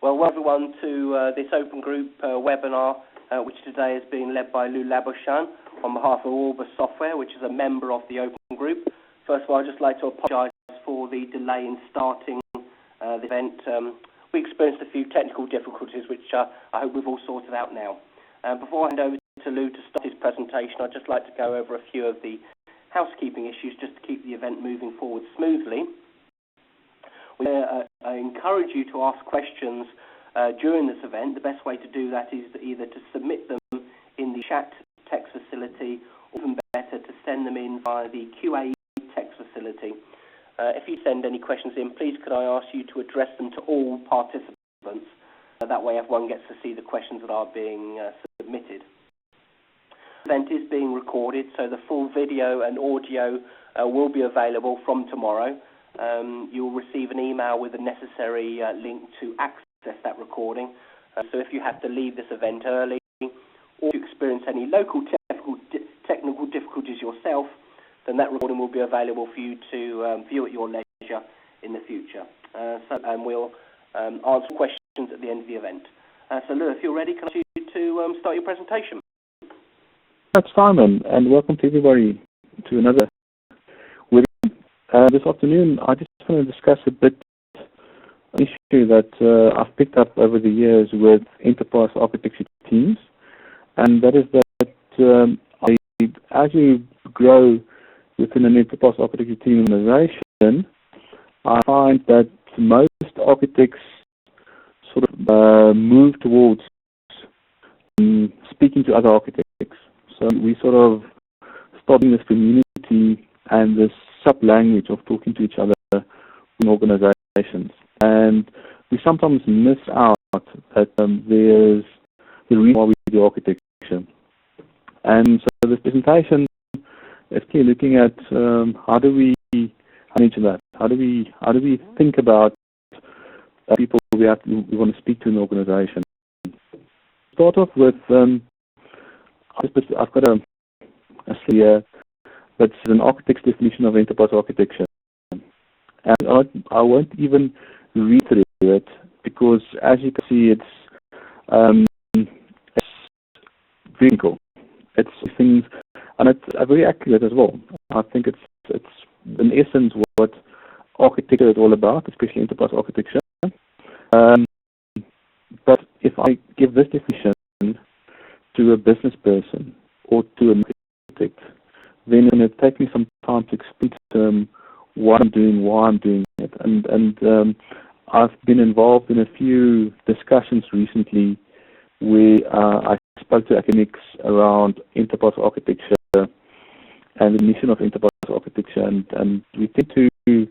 Well, welcome everyone to this Open Group webinar, which today is being led by Lou Labouchan on behalf of Orbis Software, which is a member of the Open Group. First of all, I'd just like to apologise for the delay in starting the event. We experienced a few technical difficulties, which I hope we've all sorted out now. Before I hand over to Lou to start his presentation, I'd just like to go over a few of the housekeeping issues just to keep the event moving forward smoothly. I encourage you to ask questions during this event. The best way to do that is either to submit them in the chat text facility, or even better, to send them in via the QA text facility. If you send any questions in, please could I ask you to address them to all participants? That way everyone gets to see the questions that are being submitted. The event is being recorded, so the full video and audio will be available from tomorrow. You'll receive an email with the necessary link to access that recording. So if you have to leave this event early, or you experience any local technical difficulties yourself, then that recording will be available for you to view at your leisure in the future. And we'll answer questions at the end of the event. So Lou, if you're ready, can I ask you to start your presentation? That's Simon, and welcome to everybody to another webinar. This afternoon, I just want to discuss a bit an issue that I've picked up over the years with enterprise architecture teams, and that is that as you grow within an enterprise architecture team organization, I find that most architects sort of move towards speaking to other architects. So we sort of starting this community and this sub-language of talking to each other in organizations. And we sometimes miss out that there's the reason why we do architecture. And so this presentation is clearly looking at how do we manage that? How do we think about people we want to speak to in the organization? Start off with I've got a slide that's an architect's definition of enterprise architecture, and I won't even read through it because, as you can see, it's very cool. It's things, and it's very accurate as well. I think it's in essence what architecture is all about, especially enterprise architecture. But if I give this definition to a business person or to an architect, then it's going to take me some time to explain to them what I'm doing, why I'm doing it. And I've been involved in a few discussions recently where I spoke to academics around enterprise architecture and the mission of enterprise architecture, and we tend to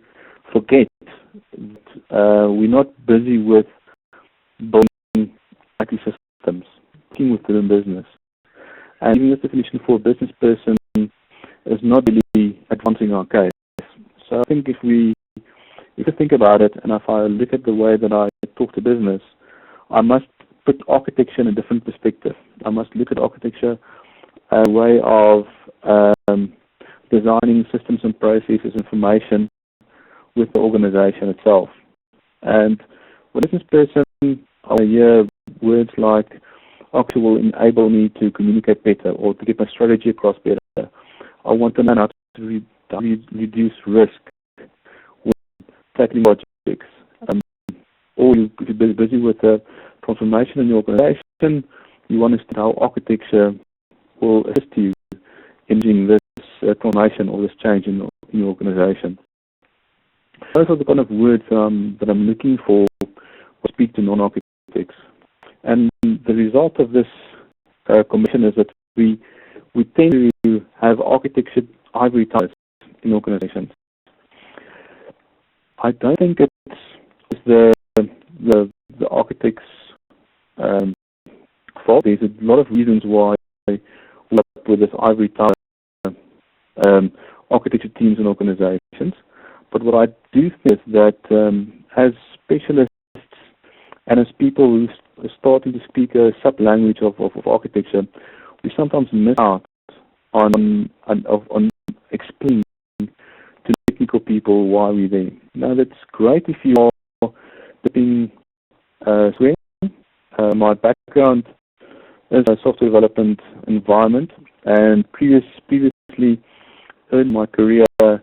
forget that we're not busy with building IT systems, working within business. And giving this definition for a business person is not really advancing our case. So I think if you think about it, and if I look at the way that I talk to business, I must put architecture in a different perspective. I must look at architecture as a way of designing systems and processes, information with the organization itself. And for a business person, I hear words like, architecture will enable me to communicate better or to get my strategy across better. I want to learn how to reduce risk with tackling projects. Or you're busy with the transformation in your organization, you want to see how architecture will assist you in doing this transformation or this change in your organization. Those are the kind of words that I'm looking for to speak to non-architects. And the result of this commission is that we tend to have architecture ivory towers in organizations. I don't think it's the architect's fault. There's a lot of reasons why we end up with this ivory tower architecture teams and organizations. But what I do think is that as specialists and as people who are starting to speak a sub-language of architecture, we sometimes miss out on explaining to technical people why we're there. Now, that's great if you are developing Sweden. My background is a software development environment, and previously in my career, there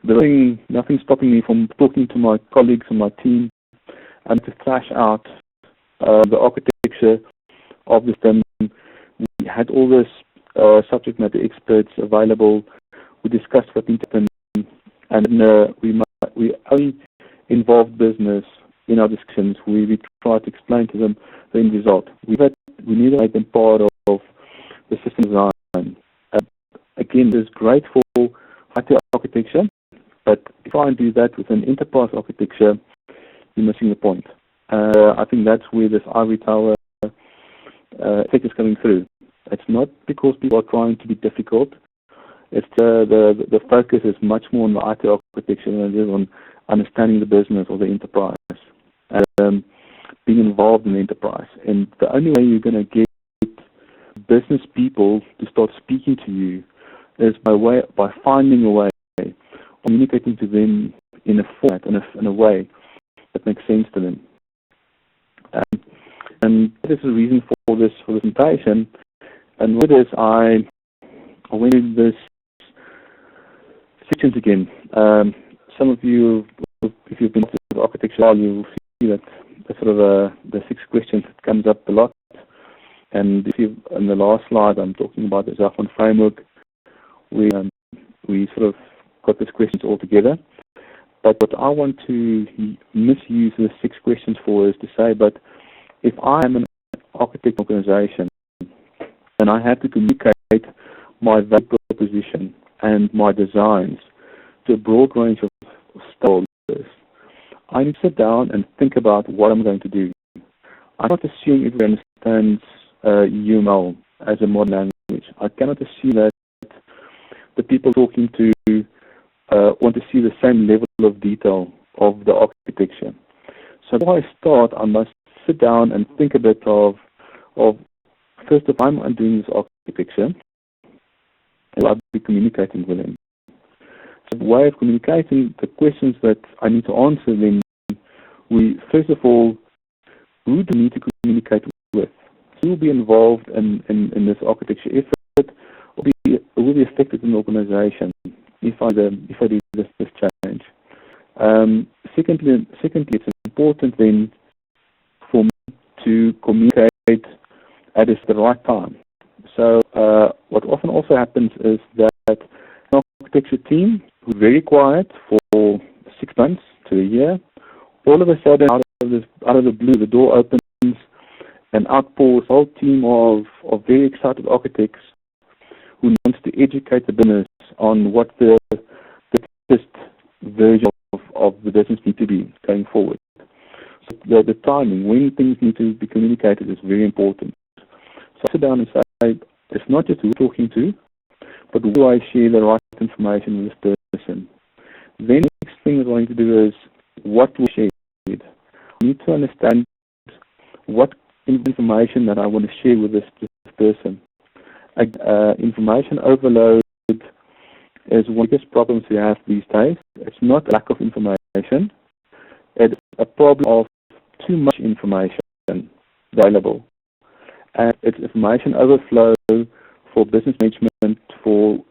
was nothing stopping me from talking to my colleagues and my team and to thrash out the architecture of the system. We had all this subject matter experts available. We discussed what needed to happen, and we only involved business in our discussions. We tried to explain to them the end result. We need to make them part of the system design. Again, it's great for IT architecture, but if I do that with an enterprise architecture, you're missing the point. I think that's where this ivory tower effect is coming through. It's not because people are trying to be difficult. It's the focus is much more on the IT architecture than it is on understanding the business or the enterprise, being involved in the enterprise. And the only way you're going to get business people to start speaking to you is by finding a way, communicating to them in a format, in a way that makes sense to them. And that is the reason for this presentation. And with this, I went into this sections again. Some of you, if you've been to architecture, you'll see that sort of the 6 questions that comes up a lot. And if you, in the last slide, I'm talking about the Zafman framework. We sort of got these questions all together. But what I want to misuse the 6 questions for is to say, but if I am an architect organization and I have to communicate my value proposition and my designs to a broad range of stakeholders, I need to sit down and think about what I'm going to do. I cannot assume everyone understands UML as a modern language. I cannot assume that the people talking to want to see the same level of detail of the architecture. So before I start, I must sit down and think a bit of first of all, I'm doing this architecture, and I'll be communicating with them. So the way of communicating, the questions that I need to answer then, first of all, who do I need to communicate with? Who will be involved in this architecture effort, or will be affected in the organization if I do this change? Secondly, it's important then for me to communicate at the right time. So what often also happens is that an architecture team who's very quiet for 6 months to a year, all of a sudden out of the blue, the door opens and outpours a whole team of very excited architects who wants to educate the business on what the latest version of the business need to be going forward. So the timing, when things need to be communicated, is very important. So I sit down and say, it's not just who we're talking to, but do I share the right information with this person? Then the next thing that I need to do is what we share. I need to understand what information that I want to share with this person. Information overload is one of the biggest problems we have these days. It's not lack of information. It's a problem of too much information available. And it's information overflow for business management, for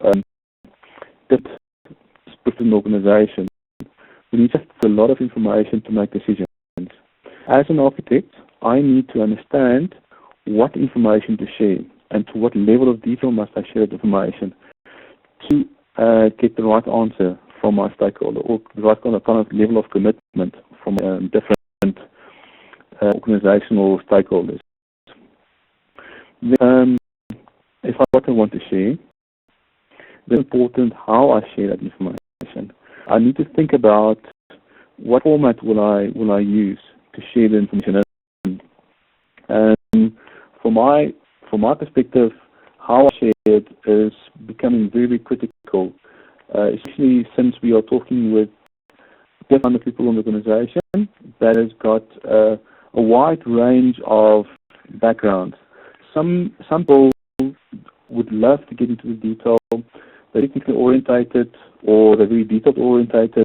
different organizations. We need just a lot of information to make decisions. As an architect, I need to understand what information to share and to what level of detail must I share that information to get the right answer from my stakeholder, or the right kind of level of commitment from different organizational stakeholders. Then, if what I want to share, it's important how I share that information. I need to think about what format will I use to share the information. And from my perspective, how I share it is becoming very critical, especially since we are talking with different people in the organization that has got a wide range of backgrounds. Some people would love to get into the detail. They're technically orientated, or they're very detail orientated.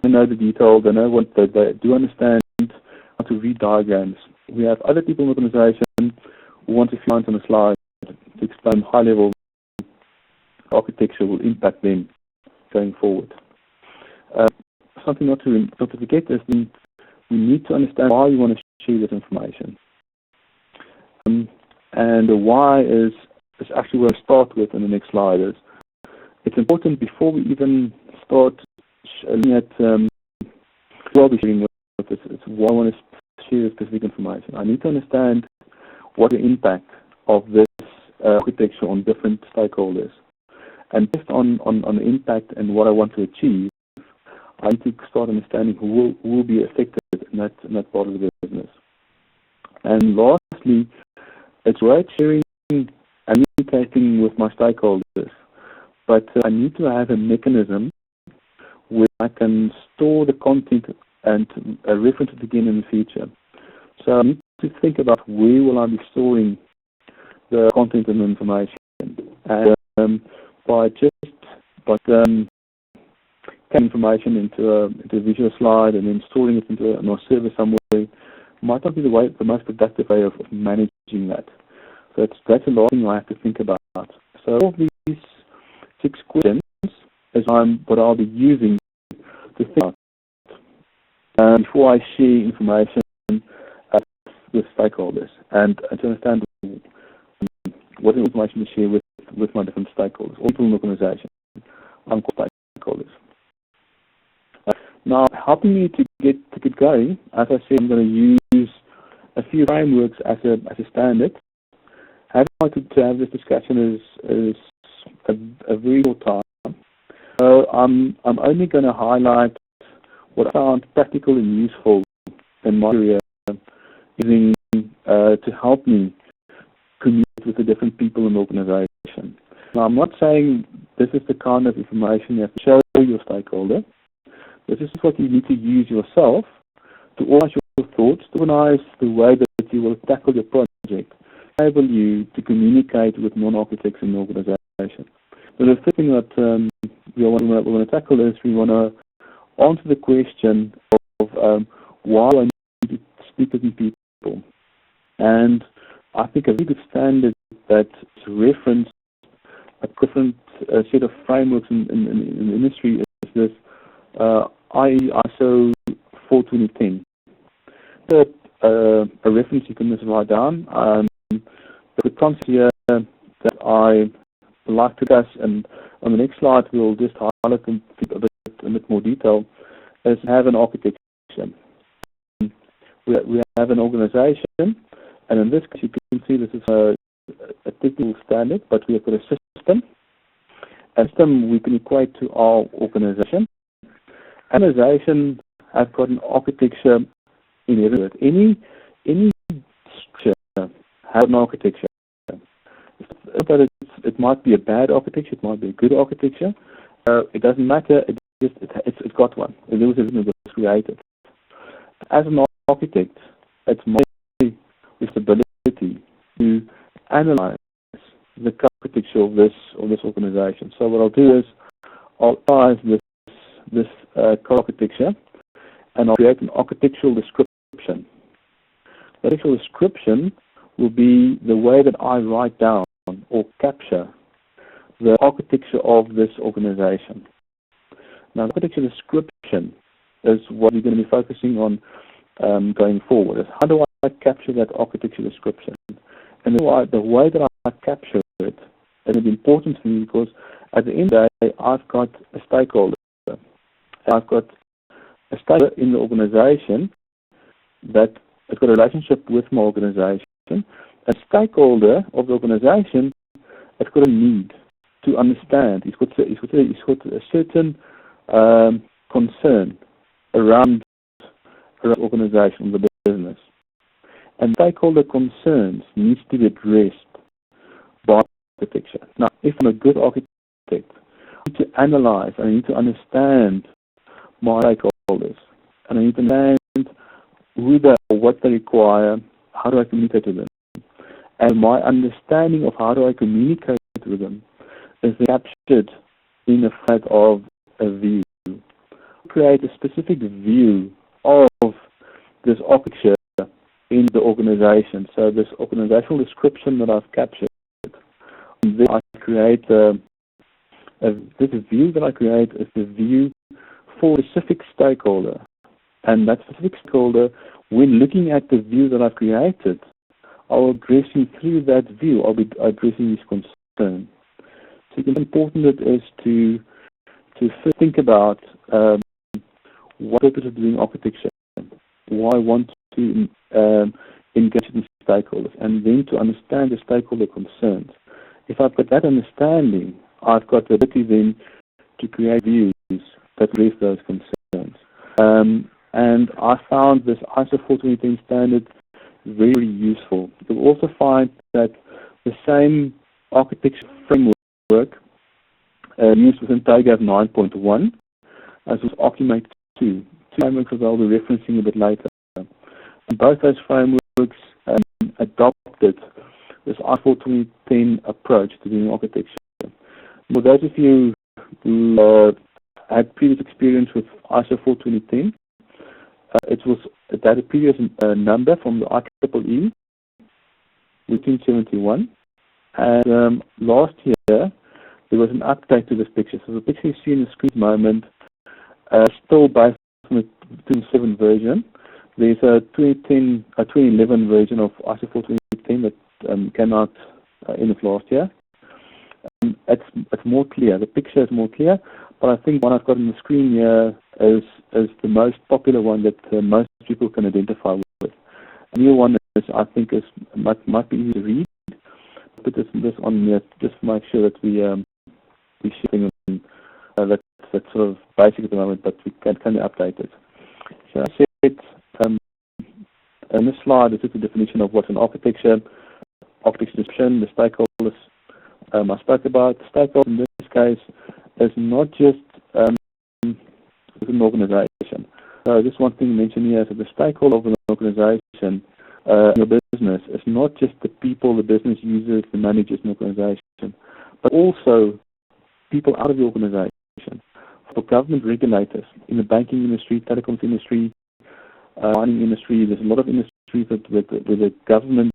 They know the detail. They know what they do understand how to read diagrams. We have other people in the organization who want to see lines on a slide to explain high-level architecture will impact them going forward. Something not to forget is we need to understand why you want to share this information. And the why is actually where I start with in the next slide. It's important before we even start looking at what we're sharing with this. It's why I want to share specific information. I need to understand what the impact of this architecture on different stakeholders. And based on the impact and what I want to achieve, I need to start understanding who will be affected in that part of the business. And lastly, it's great sharing and communicating with my stakeholders, but I need to have a mechanism where I can store the content and reference it again in the future. So I need to think about where will I be storing the content and the information. And by putting information into a visual slide and then storing it into a server somewhere might not be the most productive way of managing that. So that's a lot thing I have to think about. So all of these 6 questions is what I'll be using to think about before I share information with stakeholders and to understand what information to share with my different stakeholders, all people in the organization. I'm called stakeholders. Now, helping me to get going, as I said, I'm going to use a few frameworks as a standard. Having wanted to have this discussion is a very short time. So I'm only going to highlight what I found practical and useful in my career, using to help me communicate with the different people in the organization. Now, I'm not saying this is the kind of information you have to show your stakeholder. This is what you need to use yourself to organize your thoughts, to organize the way that you will tackle your project, enable you to communicate with non-architects in the organization. So the first thing that we want to tackle is we want to answer the question of why I need to speak with people. And I think a very good standard that reference a different set of frameworks in the industry is this ISO 42010. A reference you can just write down. The concept here that I would like to discuss, and on the next slide we'll just highlight them a bit more detail, is have an architecture. We have an organization, and in this case you can see this is a technical standard, but we have got a system. A system we can equate to our organization. Organization has got an architecture in it. Any structure has an architecture. But it might be a bad architecture, it might be a good architecture. It doesn't matter. It's got one. It was created. As an architect, it's my responsibility to analyze the architecture of this organization. So what I'll do is I'll analyze this architecture, and I'll create an architectural description. The architectural description will be the way that I write down or capture the architecture of this organization. Now, the architecture description is what we're going to be focusing on going forward. Is how do I capture that architecture description? And the way that I capture it is important to me because at the end of the day, I've got a stakeholder. I've got a stakeholder in the organization that has got a relationship with my organization. A stakeholder of the organization has got a need to understand. He's got a certain concern around the organization, the business. And stakeholder concerns needs to be addressed by architecture. Now, if I'm a good architect, I need to analyze, I need to understand my stakeholders, and I need to understand who they are, what they require, how do I communicate to them. And my understanding of how do I communicate with them is captured in the fact of a view. Create a specific view of this architecture in the organization. So this organizational description that I've captured, then I create this view that I create is the view for a specific stakeholder. And that specific stakeholder, when looking at the view that I've created, I'll address him through that view. I'll be addressing his concern. So it's important it is to first think about what purpose of doing architecture, why I want to engage with stakeholders, and then to understand the stakeholder concerns. If I've got that understanding, I've got the ability then to create views that address those concerns. And I found this ISO 42010 standard very useful. You'll also find that the same architecture framework used within TOGAF 9.1 as was Archimate 2. Two frameworks that I'll be referencing a bit later. And both those frameworks adopted this ISO 42010 approach to doing architecture. For those of you who had previous experience with ISO 42010, it had a previous number from the IEEE, 1971, and last year there was an update to this picture. So the picture you see in the screen at the moment still based on the 2007 version. There's a 2011 version of ISO 42010 that came out end of last year. It's more clear. The picture is more clear, but I think one I've got on the screen here is the most popular one that most people can identify with. The new one I think might be easy to read. Put this on here just to make sure that we share things that's sort of basic at the moment, but we can update it. So I said in this slide, this is the definition of what's an architecture description, the stakeholders I spoke about. The stakeholder in this case is not just an organization. So just one thing to mention here is that the stakeholder of an organization in your business is not just the people, the business users, the managers in the organization, but also people out of the organization. For government regulators in the banking industry, telecoms industry, mining industry, there's a lot of industries where the government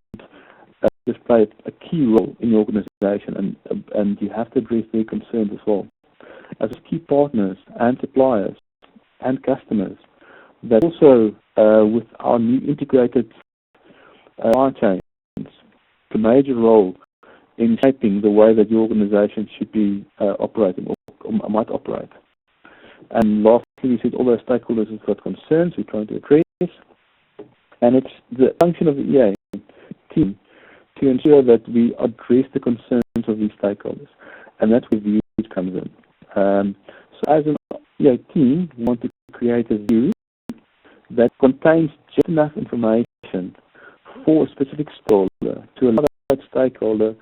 just play a key role in the organization, and you have to address their concerns as well. As key partners and suppliers and customers, that also with our new integrated supply chains, a major role in shaping the way that your organization should be operating or might operate. And lastly, we said all those stakeholders have got concerns we're trying to address, and it's the function of the EA team to ensure that we address the concerns of these stakeholders, and that's where views comes in. So as an EA team, we want to create a view that contains just enough information for a specific stakeholder to allow that stakeholder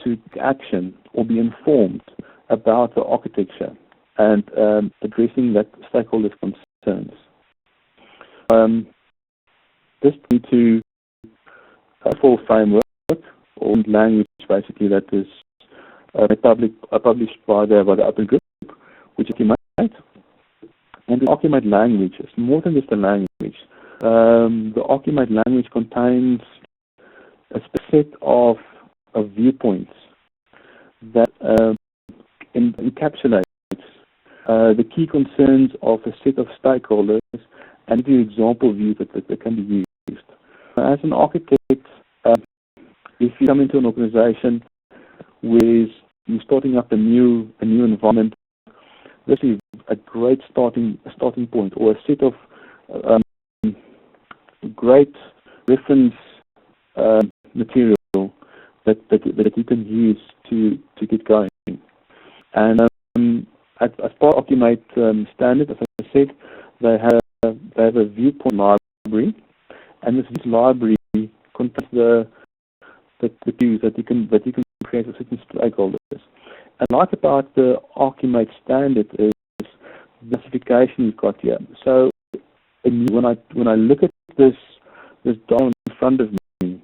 to take action or be informed about the architecture and addressing that stakeholder's concerns. This leads to a full framework or language, basically, that is published by the Open Group, which is Archimate. And the Archimate language is more than just a language. The Archimate language contains a set of viewpoints that encapsulates the key concerns of a set of stakeholders and the example view that can be used. As an architect, if you come into an organization where you're starting up a new environment, this is a great starting point, or a set of great reference material that you can use to get going. And as part of Archimate standard, as I said, they have a viewpoint library, and this library contains the views that you can create with certain stakeholders. And like about the Archimate standard is the classification you've got here. So when I look at this diagram in front of me,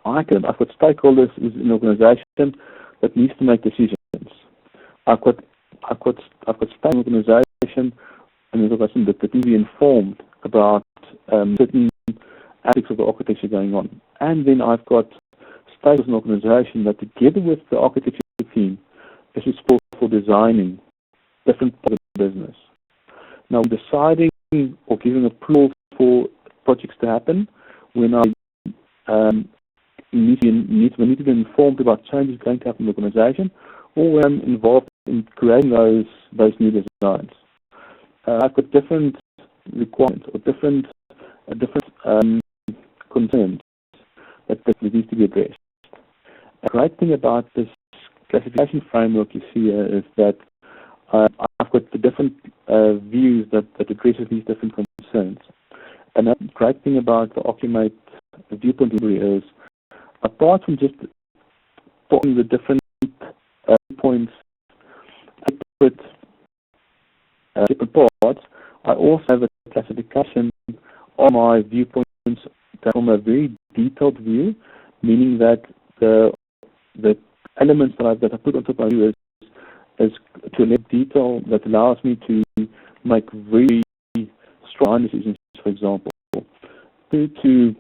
I've got stakeholders in an organization that needs to make decisions. I've got state organization and an organization that needs to be informed about certain aspects of the architecture going on. And then I've got stakeholders in an organization that together with the architecture team is responsible for designing different parts of the business. Now, deciding or giving approval for projects to happen, when I we need to be informed about changes going to happen in the organization, or when I'm involved in creating those new designs. I've got different requirements or different concerns that need to be addressed. A great thing about this classification framework you see here is that I've got the different views that addresses these different concerns. And the great thing about the Occupate viewpoint library is, apart from just putting the different points, different parts, I also have a classification of my viewpoints from a very detailed view, meaning that the elements that I put on top of my view is to a level of detail that allows me to make very strong decisions, for example, to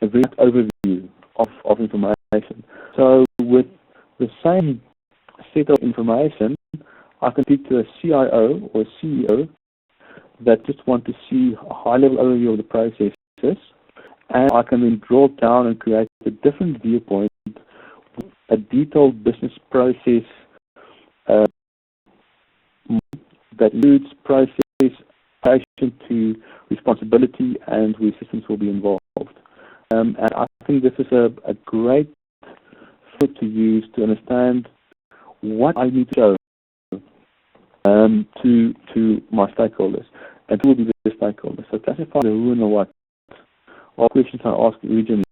a very overview of information. So with the same set of information, I can speak to a CIO or a CEO that just want to see a high-level overview of the processes, and I can then draw down and create a different viewpoint, a detailed business process that includes process relation to responsibility and where systems will be involved. And I think this is a great tool to use to understand what I need to show to my stakeholders, and who will be the stakeholders. So classify the who and the what. All questions I ask originally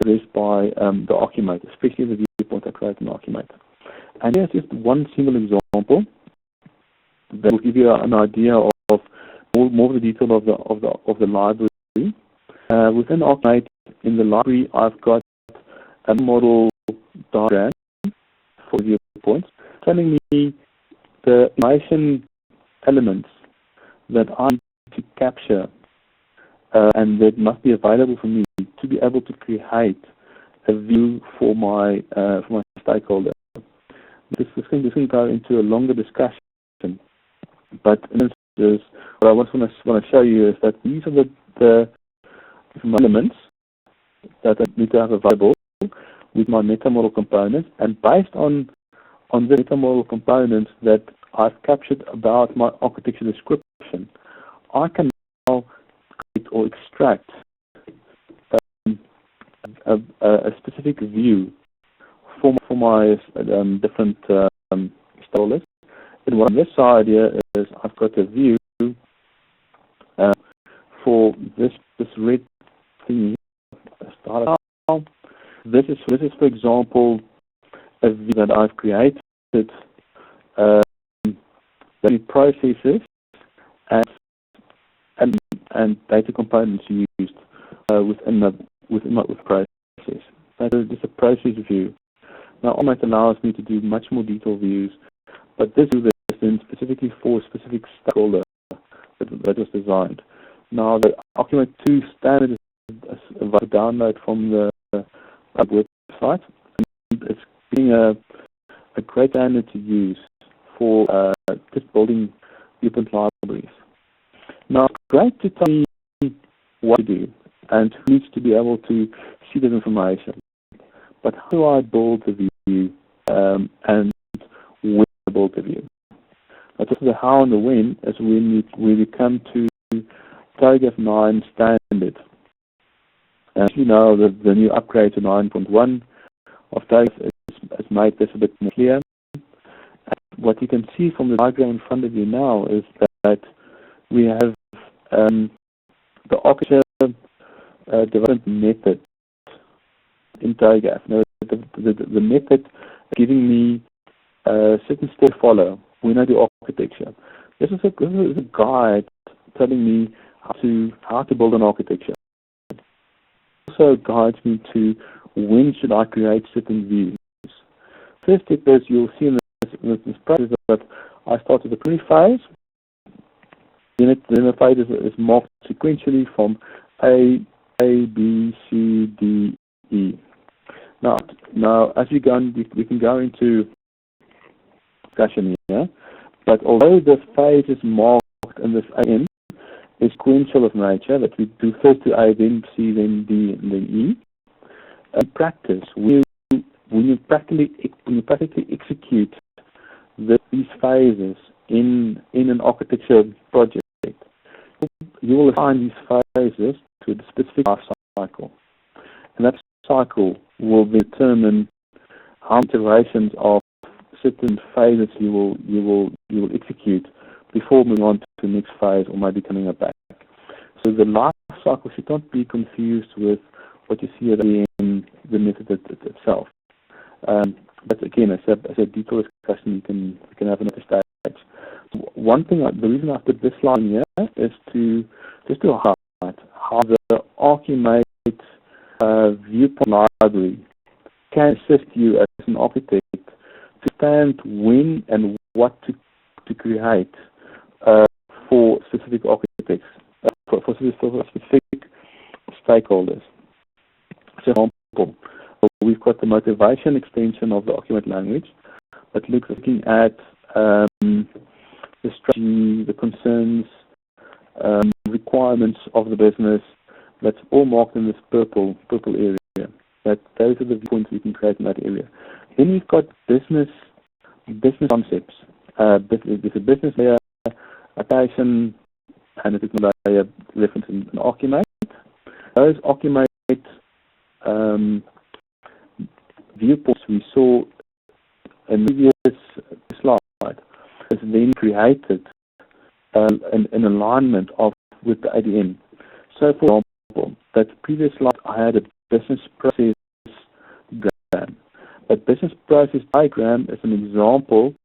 addressed by the Occupate, especially the viewpoint I create in the Occupate. And here's just one single example that will give you an idea of more of the detail of the library. Within Occupate, in the library, I've got a model diagram for viewpoints telling me the information elements that I need to capture and that must be available for me to be able to create a view for my stakeholder. This can go into a longer discussion, but in this is what I want to show you is that these are the elements that I need to have available with my meta model components, and based on the meta model components that I've captured about my architecture description, I can now create or extract a specific view for my different stakeholders. And what on this side here is I've got a view for this red thing. This is for example a view that I've created the processes and data components used within my process. That is just a process view. Now, Occupate allows me to do much more detailed views, but this view is then specifically for a specific stakeholder that was designed. Now, the Occupate 2 standard is available to download from the website, and it's being a great standard to use for just building viewpoint libraries. Now, it's great to tell me what to do and who needs to be able to see this information. But how do I build the view and when to build the view? Now, this is the how and the when is when we come to TOGAF 9 standard. As you know, the new upgrade to 9.1 of TOGAF has made this a bit more clear. What you can see from the diagram in front of you now is that we have the architecture development method in TOGAF. Now, the method giving me certain steps to follow when I do architecture. This is a guide telling me how to build an architecture. It also guides me to when should I create certain views. First step is you'll see in this process that I start with the pre-phase. Then the phase is marked sequentially from A A, B, C, D, E. Now, as we can go into discussion here, but although the phase is marked in this AM is sequential of nature, that we do first to A, then C, then D, and then E. In practice, when you practically execute these phases in an architecture project, you will assign these phases to a specific life cycle, and that cycle will determine how many iterations of certain phases you will execute before moving on to the next phase or maybe coming back. So the life cycle should not be confused with what you see in the method itself. But again, as a detailed discussion, you can have another stage. One thing, the reason I put this line here is to highlight how the Archimate viewpoint library can assist you as an architect to understand when and what to create for specific architects, for specific stakeholders. So, for example, we've got the motivation extension of the Archimate language that looking at the strategy, the concerns, requirements of the business. That's all marked in this purple area. Those are the viewpoints we can create in that area. Then we've got business concepts. There's a business layer, application, and a technical layer reference in Archimate. Those Archimate viewpoints we saw in the previous slide is then created in alignment with the ADM. So, for example, that previous slide I had a business process diagram. A business process diagram is an example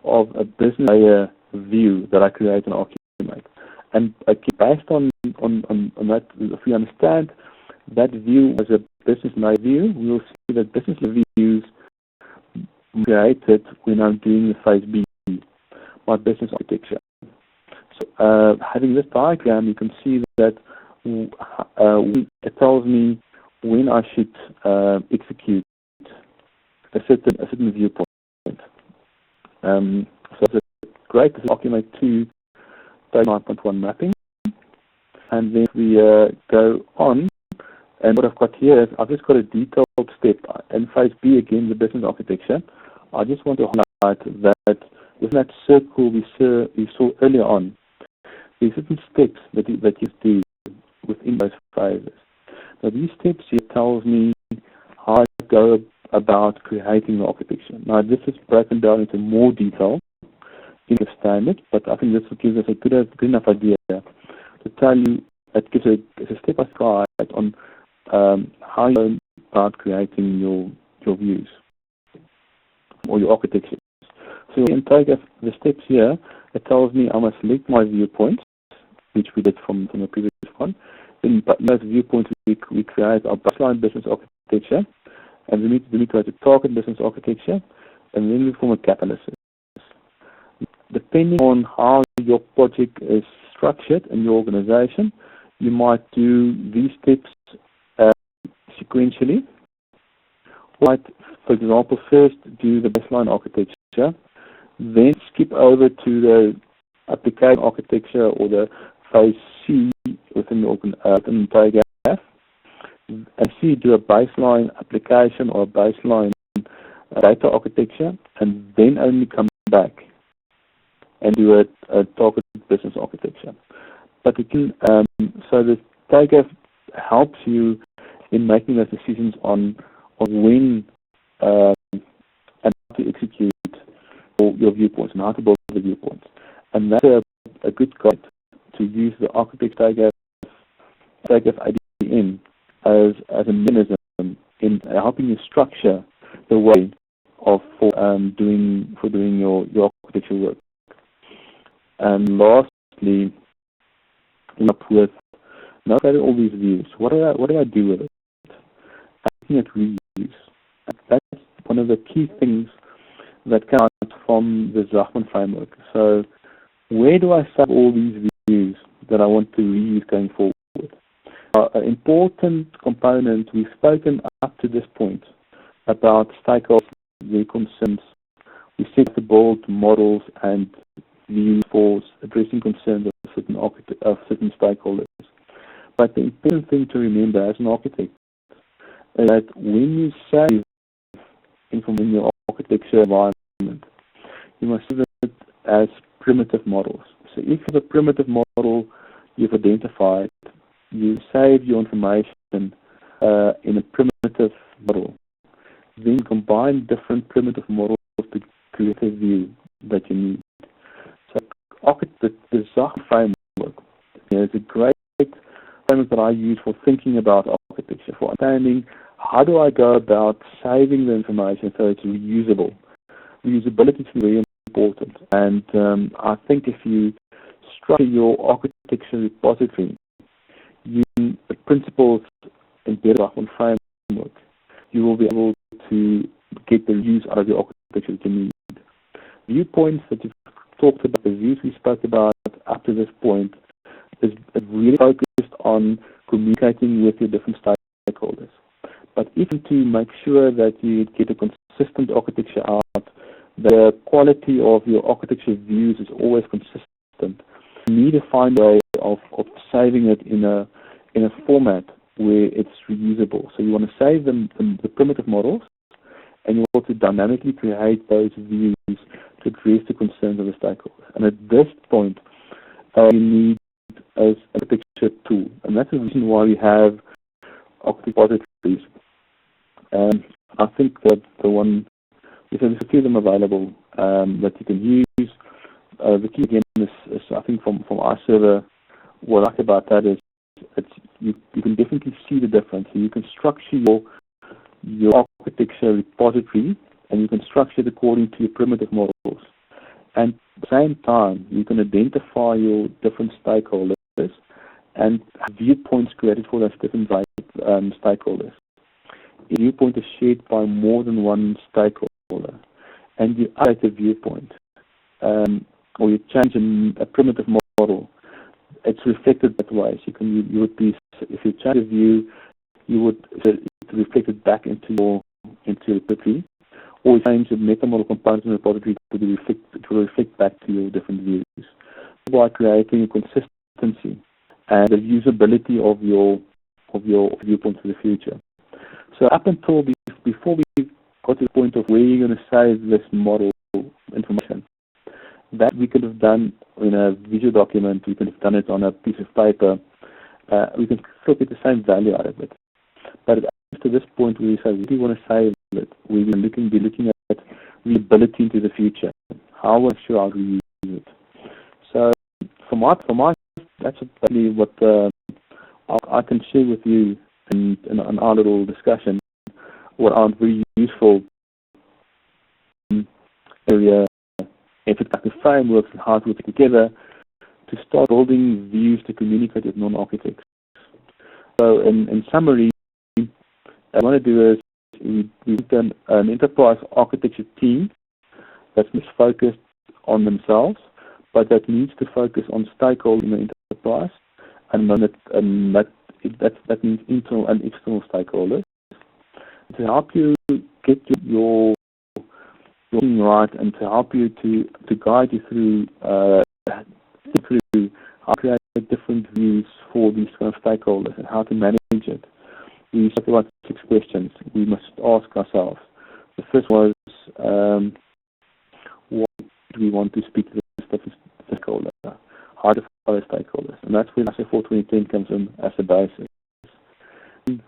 of a business layer view that I create in Archimate. And based on that, if we understand that view as a business layer view, we will see that business layer views created when I'm doing the phase B, my business architecture. So having this diagram, you can see that it tells me when I should execute a certain viewpoint. So it's a great Archimate 2 9.1 mapping. And then we go on, and what I've got here is I've just got a detailed step in phase B again, the business architecture. I just want to highlight that within that circle we saw earlier on, there's certain steps that you do within those phases. Now these steps here tells me how I go about creating the architecture. Now this is broken down into more detail in the standard, but I think this gives us a good enough idea to tell you. It gives a step-by-step guide on how you go about creating your views or your architecture. So in TOGAF, the steps here, it tells me I must select my viewpoints, which we did from the previous one. Then those viewpoints we create our baseline business architecture, and we need to create a target business architecture, and then we form a gap analysis. Depending on how your project is structured in your organization, you might do these steps sequentially. Right, for example, first do the baseline architecture, then skip over to the application architecture or the phase C within TOGAF, and C do a baseline application or a baseline data architecture, and then only come back and do a target business architecture. But again, so the TOGAF helps you in making those decisions on when and how to execute your viewpoints and how to build the viewpoints. And that's a good guide to use the architect TOGAF ADM as a mechanism in helping you structure the way for doing your architecture work. And lastly, up with now that all these views, what do I do with it? I'm looking at reuse. That's one of the key things that come out from the Zachman framework. So where do I save all these views that I want to reuse going forward? an important component. We've spoken up to this point about stakeholders, their concerns. We set the bold models and views for addressing concerns of certain stakeholders. But the important thing to remember as an architect is that when you save information in your architecture environment, you must see it as primitive models. So if you have a primitive model you've identified, you save your information in a primitive model. Then combine different primitive models to create a view that you need. So the TOGAF framework is a great framework that I use for thinking about architecture, for understanding how do I go about saving the information so it's reusable. Reusability is very important. And I think if you structure your architecture repository using the principles embedded in framework, you will be able to get the use out of your architecture that you need. Viewpoints that you've talked about, the views we spoke about up to this point, is really focused on communicating with your different stakeholders. But even to make sure that you get a consistent architecture out, the quality of your architecture views is always consistent. You need to find a way of saving it in a format where it's reusable. So you want to save the primitive models, and you want to dynamically create those views to address the concerns of the stakeholders. And at this point, you need an architecture tool. And that's the reason why we have repositories. And I think that there's a few of them available that you can use. The key again is I think from our server, what I like about that is you can definitely see the difference. So you can structure your architecture repository, and you can structure it according to your primitive models. And at the same time, you can identify your different stakeholders and have viewpoints created for those different stakeholders. A viewpoint is shared by more than one stakeholder, and you update the viewpoint, or you change a primitive model, it's reflected that way. So you would be, if you change a view, you would reflect it back into your repository, or you change the meta model components in the repository to reflect back to your different views, by creating a consistency and the usability of your viewpoints for the future. So up until before we got to the point of where you're going to save this model information, that we could have done in a visual document, we could have done it on a piece of paper, we can still get the same value out of it. But to this point where we say we want to save it, we will be looking at the ability into the future. How will I sure how to use it? So for my that's exactly what I can share with you in our little discussion, what are very useful area, effective frameworks and how to work together to start building views to communicate with non-architects. So in summary, what I want to do is we've done an enterprise architecture team that's focused on themselves, but that needs to focus on stakeholders in the enterprise, and that means internal and external stakeholders, to help you get your thing right, and to help you to guide you through how to create different views for these kind of stakeholders and how to manage it. We spoke about 6 questions we must ask ourselves. The first was, what do we want to speak to the stakeholder? How to follow stakeholders? And that's where ISO 42010 comes in as a basis.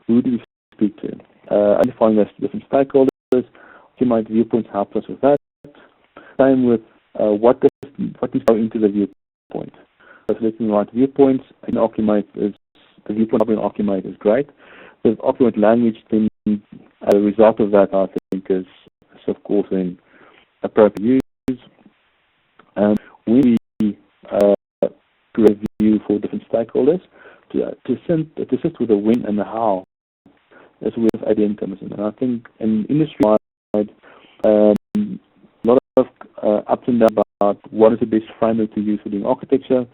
Who do we speak to? Identifying those different stakeholders. Optimized viewpoints helps us with that. Same with what needs to go into the viewpoint. So selecting the right viewpoints, and the viewpoint of an Archimate is great. The Archimate language, then as a result of that, I think is of course in appropriate use. We create a view for different stakeholders to assist with the when and the how, as well as ADM comes in. And I think in industry-wide, a lot of ups and downs about what is the best framework to use for doing architecture.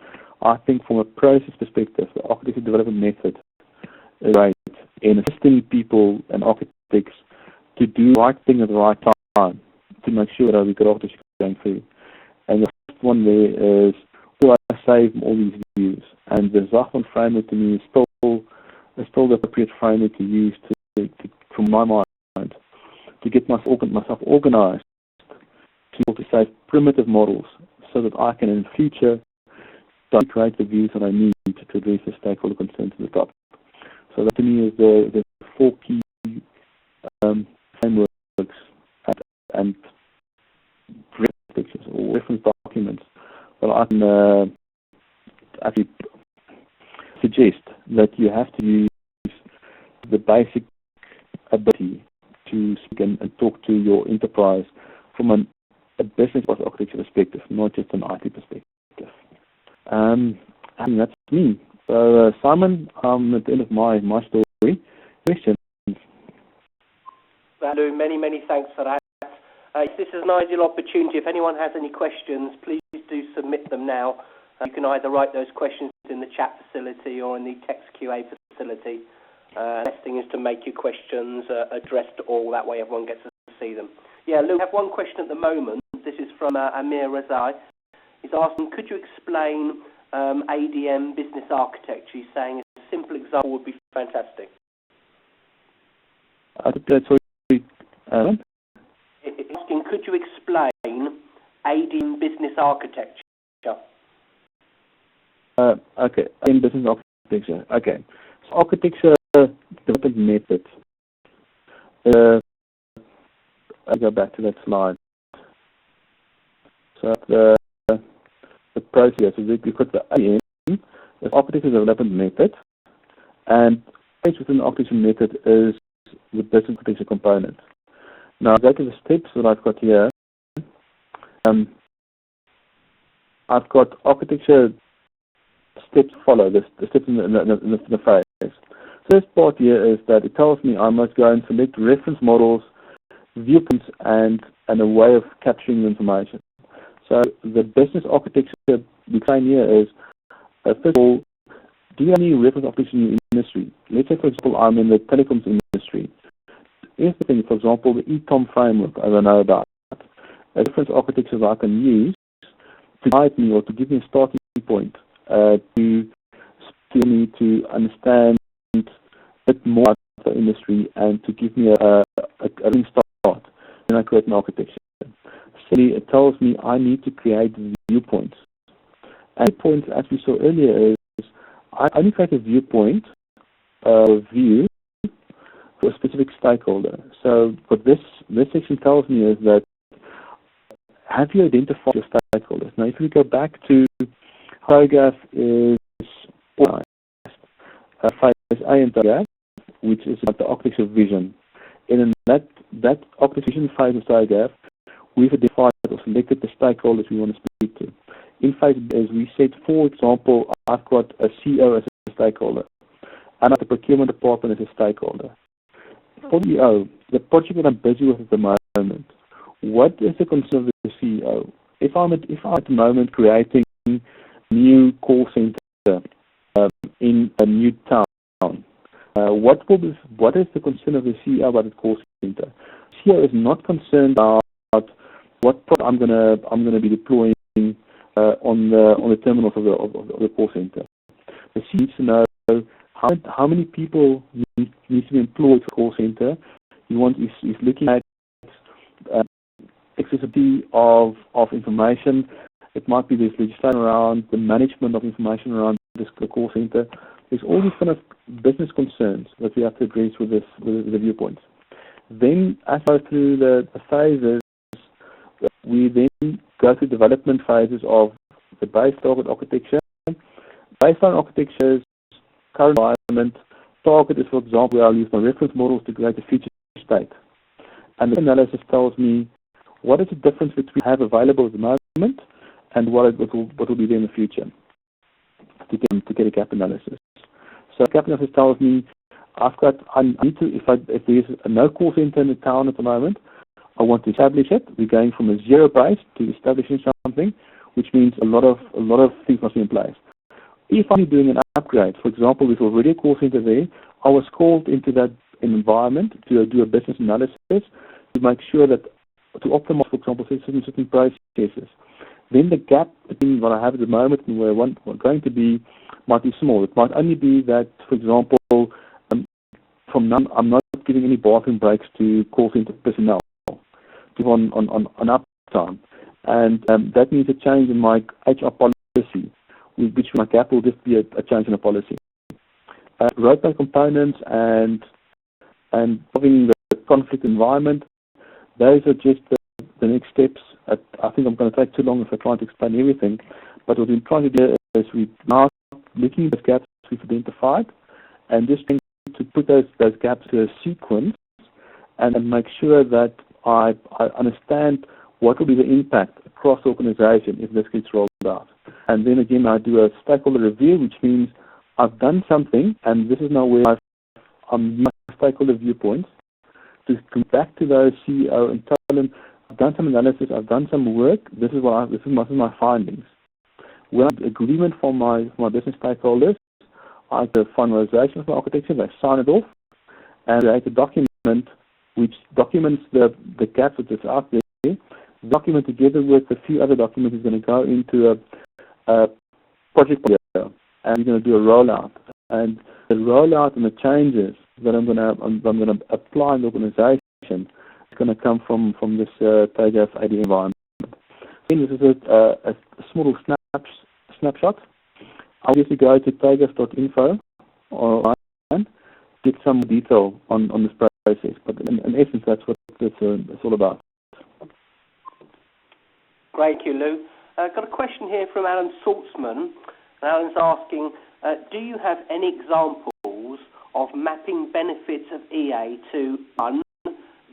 I think from a process perspective, the architecture development method is great in assisting people and architects to do the right thing at the right time to make sure that we get architecture going through. And the first one there is, will I save all these views? And the Zachman framework to me is still the appropriate framework to use from my mind, to get myself organized to save primitive models so that I can in the future create the views that I need to address the stakeholder concerns at the top. So that to me is the four key frameworks and pictures or reference documents that I can actually suggest that you have to use the basic ability to speak and talk to your enterprise from a business architecture perspective, not just an IT perspective. And that's me. So Simon, at the end of my story. Questions? Lou, many thanks for that. This is an ideal opportunity. If anyone has any questions, please do submit them now. You can either write those questions in the chat facility or in the text QA facility. The best thing is to make your questions addressed to all. That way everyone gets to see them. Yeah, Lou, I have one question at the moment. This is from Amir Razai. He's asking, could you explain ADM business architecture? He's saying a simple example would be fantastic. He's asking, could you explain ADM business architecture? Okay, in business architecture. Okay, so architecture development method. I'll go back to that slide. So the process is we've got the ADM, the architecture development method, and within the architecture method is the business architecture component. Now, go to the steps that I've got here. I've got architecture steps follow the steps in the phase. First part here is that it tells me I must go and select reference models, viewpoints, and a way of capturing the information. So the business architecture we claim here is, first of all, do you have any reference architecture in your industry? Let's say, for example, I'm in the telecoms industry. Here's the thing, for example, the ETOM framework I don't know about. A reference architecture that I can use to guide me or to give me a starting point to understand a bit more about the industry and to give me a running start when I create an architecture. Secondly, it tells me I need to create viewpoints. And viewpoints, as we saw earlier, is I only create a viewpoint or view for a specific stakeholder. So what this section tells me is that have you identified your stakeholders? Now, if we go back to TOGAF is organized, phase A in TOGAF, which is about the architecture vision. And in that architecture vision phase of TOGAF, we've identified or selected the stakeholders we want to speak to. In phase B, as we said, for example, I've got a CEO as a stakeholder, and the procurement department as a stakeholder. For the CEO, the project that I'm busy with at the moment, what is the concern of the CEO? If I'm at the moment creating a new call center in a new town, what is the concern of the CEO about the call center? The CEO is not concerned about what product I'm gonna be deploying on the terminals of the call center. The CEO needs to know how many people need to be employed for the call center. He's looking at accessibility of information. It might be this legislation around the management of information around the call center. There's all these kind of business concerns that we have to address with the viewpoints. Then, as I go through the phases, we then go through development phases of the base target architecture. Baseline architecture's current environment target is, for example, I'll use my reference models to create a future state. And the analysis tells me what is the difference between what we have available at the moment and what will be there in the future to get a gap analysis. So gap analysis tells me if there's a no call center in the town at the moment, I want to establish it. We're going from a zero base to establishing something, which means a lot of things must be in place. if I'm doing an upgrade, for example, there's already a call center there, I was called into that environment to do a business analysis to make sure that, to optimize, for example, certain processes. Then the gap between what I have at the moment and where I want going to be might be small. It might only be that, for example, from now I'm not giving any bathroom breaks to call center personnel on uptime. And that means a change in my HR policy, which my gap will just be a change in the policy. Roadmap components and having the conflict environment, those are just the next steps. I think I'm going to take too long if I try to explain everything. But what we're trying to do is we're now looking at the gaps we've identified and just trying to put those gaps to a sequence and make sure that I understand what will be the impact across the organization if this gets rolled out. And then again, I do a stakeholder review, which means I've done something, and this is now where I'm using my stakeholder viewpoints to come back to those CEO and tell them, I've done some analysis, I've done some work, this is my findings. When I have agreement from my business stakeholders, I have the finalization of my architecture, they sign it off, and I have a document which documents the gaps that is out there. The document together with a few other documents is going to go into a project portfolio, and we're going to do a rollout. And the rollout and the changes that I'm going to apply in the organization is going to come from this TOGAF AD environment. Again, this is a small snapshot. I'll just go to togaf.info or get some detail on this process. But in essence, that's what it's all about. Great, thank you, Lou. I've got a question here from Alan Saltzman. Alan's asking, do you have any examples of mapping benefits of EA to, one,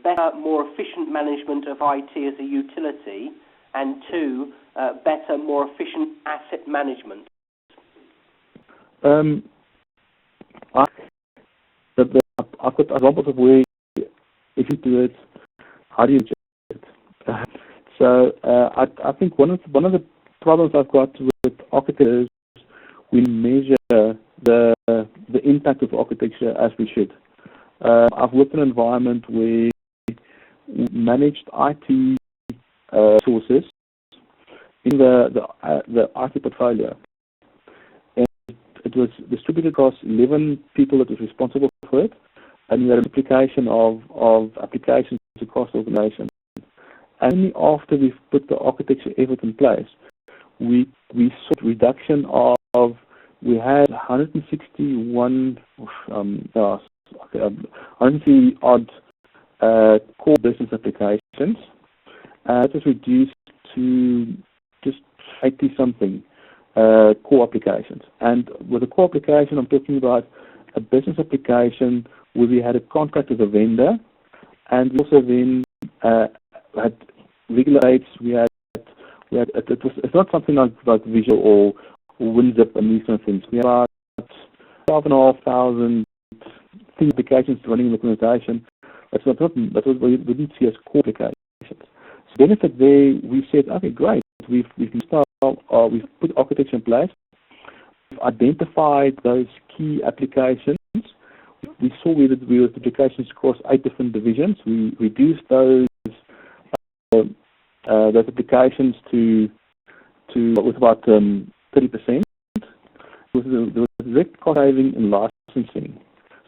better, more efficient management of IT as a utility, and two, better, more efficient asset management? I've got examples of where, if you do it, how do you do it? So I think one of the problems I've got with architecture is we measure the impact of architecture as we should. I've worked in an environment where we managed IT sources in the IT portfolio. And it was distributed across 11 people that was responsible for it, and we had a duplication of applications across the organization. Only after we've put the architecture effort in place, we saw reduction of, we had 160 odd core business applications. That was reduced to just 80-something core applications. And with a core application, I'm talking about a business application where we had a contract with a vendor, and we also then had regular rates. It's not something like Visual or WinZip and these kind of things. We have about 12,500 applications running in the organization. That's what we didn't see as core applications. So benefit there, we said, okay, great. We've put architecture in place. We've identified those key applications. We saw we had applications across 8 different divisions. We reduced those applications to with about 30%. There was a direct cost saving in licensing.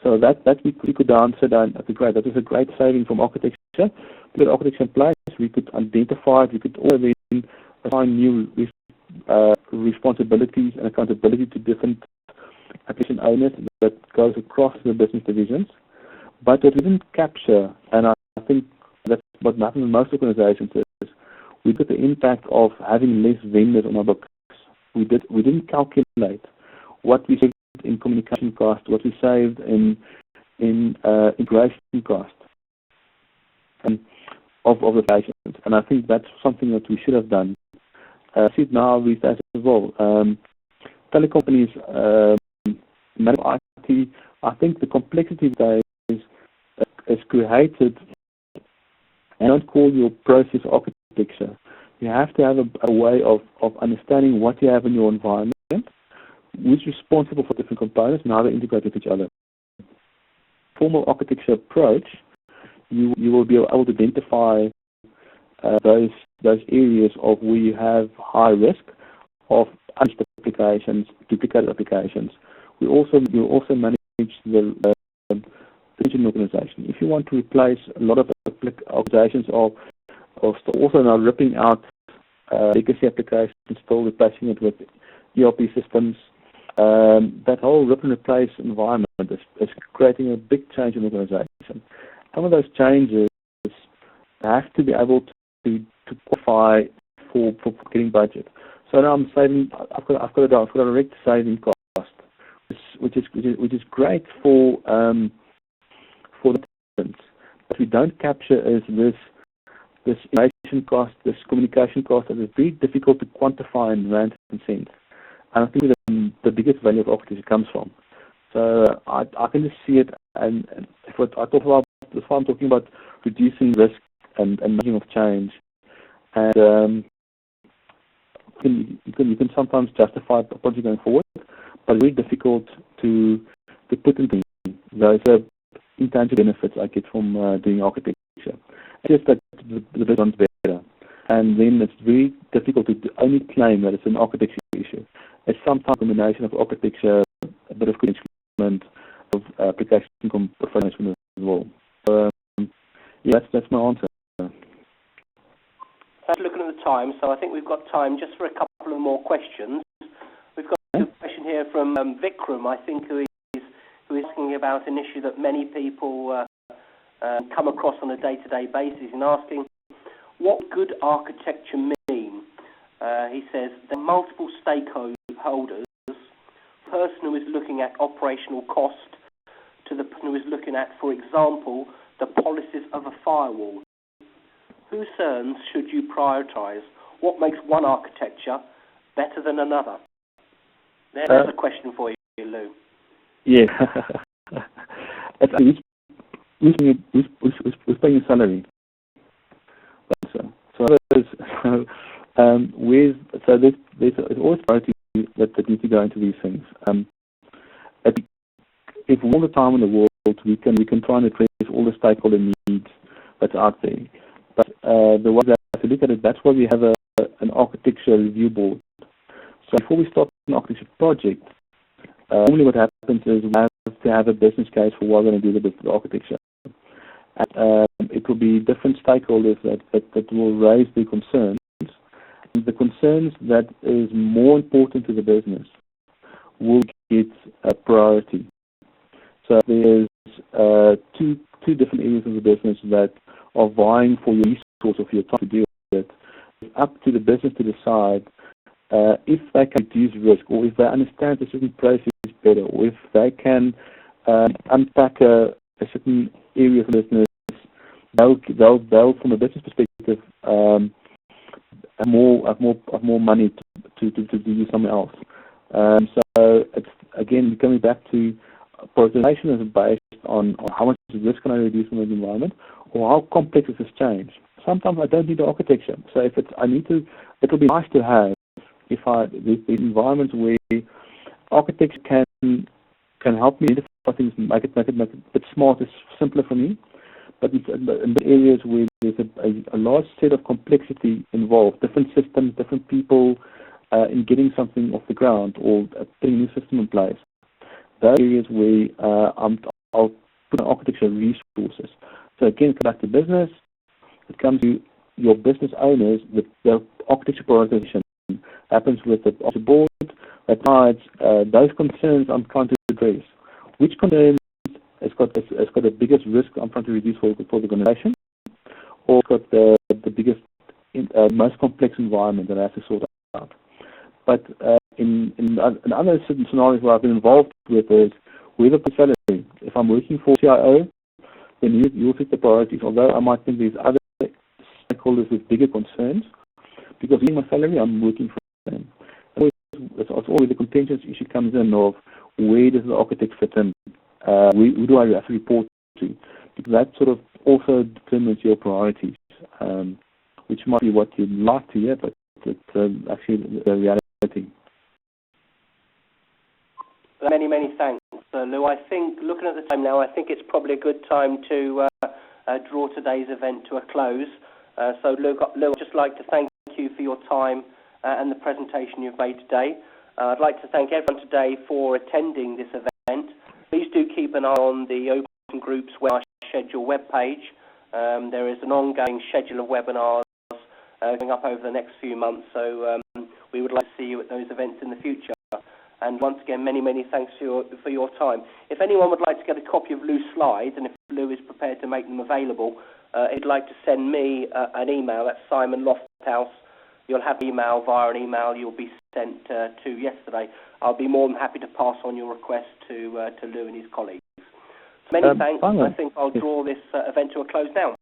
So that we could answer that. That's great. That was a great saving from architecture. We had architecture in place. We could identify it. We could also then assign new responsibilities and accountability to different application owners that goes across the business divisions. But what we didn't capture, and I think that's what happened in most organizations, is we got the impact of having less vendors on our books. We didn't calculate what we saved in communication cost, what we saved in integration cost of the patients. And I think that's something that we should have done. See it now these days as well. Telecom companies, manage IT. I think the complexity today is created. And don't call your process architecture. You have to have a way of understanding what you have in your environment, who's responsible for different components and how they integrate with each other. Formal architecture approach, you will be able to identify those areas of where you have high risk of unused applications, duplicated applications. You also manage the engine organization. If you want to replace a lot of organizations of also now ripping out legacy applications, still replacing it with ERP systems, that whole rip and replace environment is creating a big change in the organization. Some of those changes have to be able to qualify for getting budget. So now I'm saving. I've got a direct saving cost, which is great for the participants. What we don't capture is this information cost, this communication cost that is very difficult to quantify in rand and cents. And I think the biggest value of architecture comes from. So I can just see it, and if I'm talking about reducing risk and making of change, and you can sometimes justify a project going forward, but it's very difficult to put into those intangible benefits I get from doing architecture. It's just that the best one's better, and then it's very difficult to only claim that it's an architecture issue. It's sometimes a combination of architecture, a bit of management, of application management as well. So, yeah, that's my answer. Looking at the time, so I think we've got time just for a couple of more questions. We've got a question here from Vikram, I think, who is asking about an issue that many people come across on a day-to-day basis, and asking, what good architecture mean? He says, there are multiple stakeholders, the person who is looking at operational cost to the person who is looking at, for example, the policies of a firewall. Whose concerns should you prioritise? What makes one architecture better than another? There's a question for you, Lou. Yeah. Who's paying your salary? There's always priority that need to go into these things. If all the time in the world we can try and address all the stakeholder needs that's out there. But the way that I have to look at it, that's why we have an architecture review board. So before we start an architecture project, normally what happens is we have to have a business case for what we're going to do with the architecture. And, it will be different stakeholders that will raise their concerns. And the concerns that is more important to the business will get a priority. So there's two different areas of the business that are vying for your resource or for your time to deal with it. It's up to the business to decide if they can reduce risk, or if they understand a certain process better, or if they can unpack a certain area of the business. They'll from a business perspective have more money to do something else. So it's again coming back to prioritization is based on how much risk can I reduce from the environment, or how complex is this change. Sometimes I don't need the architecture. So if it will be nice to have the environments where architecture can help me identify things, make it a bit smarter, simpler for me. But in the areas where there's a large set of complexity involved, different systems, different people in getting something off the ground or putting a new system in place, those areas where I'll put in architecture resources. So again, come back to business. It comes to your business owners. The architecture prioritization happens with the board that decides those concerns I'm trying to address. Which concerns has got the biggest risk I'm trying to reduce for the organization, or it's got the biggest, most complex environment that I have to sort out. But in other certain scenarios where I've been involved with is where the salary. If I'm working for CIO, then you'll set the priorities. Although I might think there's other stakeholders with bigger concerns, because in my salary I'm working for them. It's always the contentious issue comes in of where does the architect fit in. Who do I have to report to? Because that sort of also determines your priorities, which might be what you'd like to hear, but it's actually the reality. Many, many thanks, Lou. I think, looking at the time now, I think it's probably a good time to draw today's event to a close. So, Lou, I'd just like to thank you for your time and the presentation you've made today. I'd like to thank everyone today for attending this event. Please do keep an eye on the Open Groups webinar schedule webpage. There is an ongoing schedule of webinars going up over the next few months, so we would like to see you at those events in the future. And once again, many, many thanks for your time. If anyone would like to get a copy of Lou's slides, and if Lou is prepared to make them available, he'd like to send me an email. That's Simon Lofthouse. You'll have an email via an email you'll be sent to yesterday. I'll be more than happy to pass on your request to Lou and his colleagues. So many thanks. Simon, I think I'll draw this event to a close now.